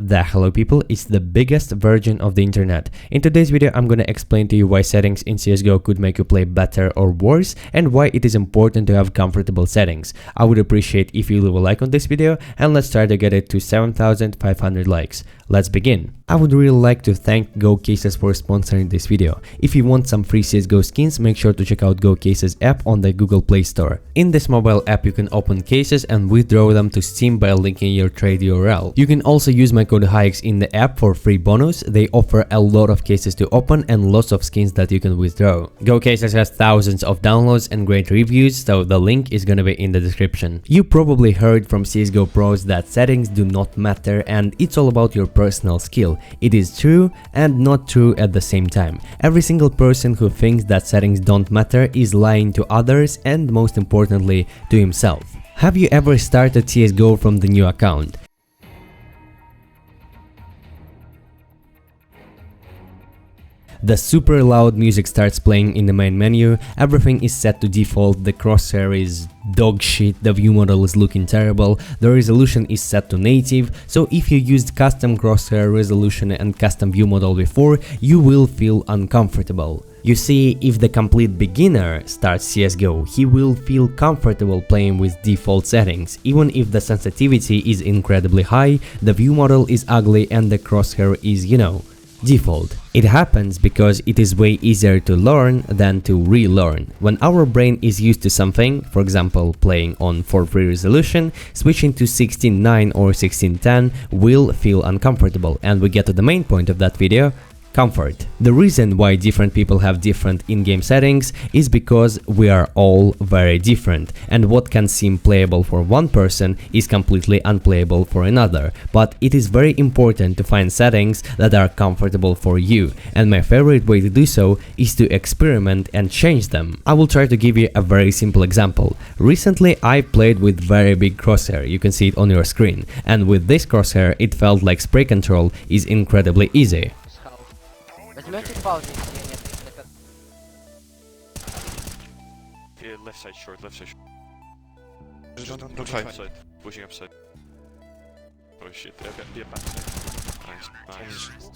Hello people, it's the biggest version of the internet. In today's video I'm gonna explain to you why settings in CSGO could make you play better or worse and why it is important to have comfortable settings. I would appreciate if you leave a like on this video and let's try to get it to 7,500 likes. Let's begin. I would really like to thank GoCases for sponsoring this video. If you want some free CSGO skins, make sure to check out GoCases app on the Google Play Store. In this mobile app you can open cases and withdraw them to Steam by linking your trade URL. You can also use my code HaiX in the app for free bonus. They offer a lot of cases to open and lots of skins that you can withdraw. GoCases has thousands of downloads and great reviews, so the link is gonna be in the description. You probably heard from CSGO pros that settings do not matter and it's all about your personal skill. It is true and not true at the same time. Every single person who thinks that settings don't matter is lying to others and most importantly to himself. Have you ever started CSGO from the new account? The super loud music starts playing in the main menu, everything is set to default, the crosshair is dog shit, the view model is looking terrible, the resolution is set to native, so if you used custom crosshair resolution and custom view model before, you will feel uncomfortable. You see, if the complete beginner starts CSGO, he will feel comfortable playing with default settings, even if the sensitivity is incredibly high, the view model is ugly and the crosshair is, default. It happens because it is way easier to learn than to relearn. When our brain is used to something, for example playing on 4:3 resolution, switching to 16:9 or 16:10 will feel uncomfortable, and we get to the main point of that video. Comfort. The reason why different people have different in-game settings is because we are all very different, and what can seem playable for one person is completely unplayable for another, but it is very important to find settings that are comfortable for you, and my favorite way to do so is to experiment and change them. I will try to give you a very simple example. Recently I played with very big crosshair, you can see it on your screen, and with this crosshair it felt like spray control is incredibly easy. Left side short, left side short. Don't try. Upside. Pushing upside. Oh shit, be a back side. Nice.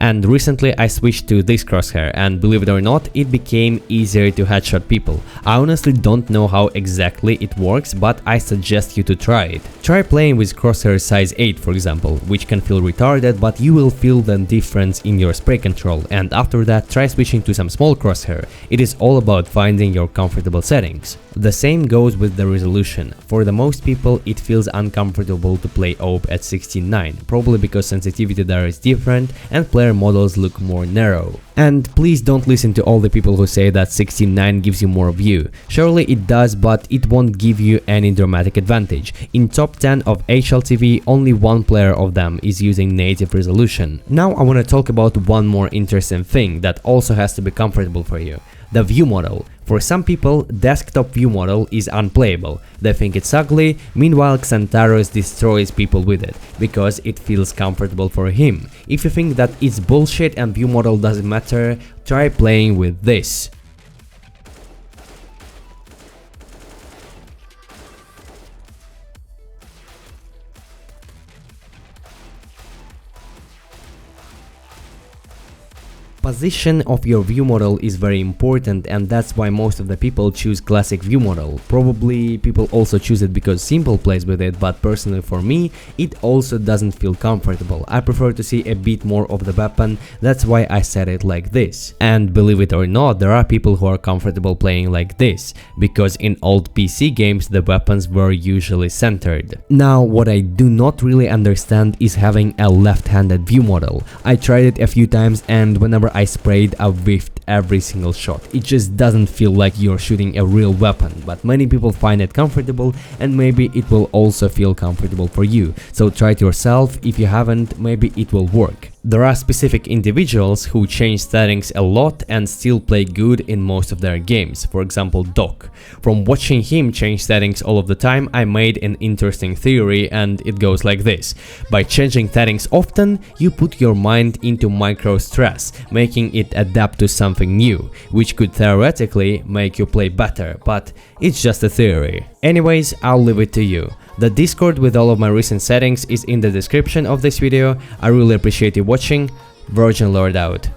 And recently I switched to this crosshair and believe it or not, it became easier to headshot people. I honestly don't know how exactly it works, but I suggest you to try it. Try playing with crosshair size 8 for example, which can feel retarded, but you will feel the difference in your spray control, and after that try switching to some small crosshair. It is all about finding your comfortable settings. The same goes with the resolution. For the most people it feels uncomfortable to play AWP at 16:9, probably because sensitivity there is different and player models look more narrow. And please don't listen to all the people who say that 16:9 gives you more view. Surely it does, but it won't give you any dramatic advantage. In top 10 of HLTV, only one player of them is using native resolution. Now I want to talk about one more interesting thing that also has to be comfortable for you. The view model. For some people, desktop view model is unplayable. They think it's ugly, meanwhile Xantaros destroys people with it, because it feels comfortable for him. If you think that it's bullshit and view model doesn't matter, try playing with this. Position of your view model is very important, and that's why most of the people choose classic view model. Probably people also choose it because Simple plays with it, but personally for me it also doesn't feel comfortable. I prefer to see a bit more of the weapon, that's why I set it like this. And believe it or not, there are people who are comfortable playing like this, because in old PC games the weapons were usually centered. Now what I do not really understand is having a left-handed view model. I tried it a few times and whenever I sprayed, I whiffed every single shot. It just doesn't feel like you're shooting a real weapon, but many people find it comfortable and maybe it will also feel comfortable for you. So try it yourself, if you haven't, maybe it will work. There are specific individuals who change settings a lot and still play good in most of their games, for example Doc. From watching him change settings all of the time, I made an interesting theory and it goes like this. By changing settings often, you put your mind into micro stress, making it adapt to something new, which could theoretically make you play better, but it's just a theory. Anyways, I'll leave it to you. The Discord with all of my recent settings is in the description of this video. I really appreciate you watching. Virgin Lord out.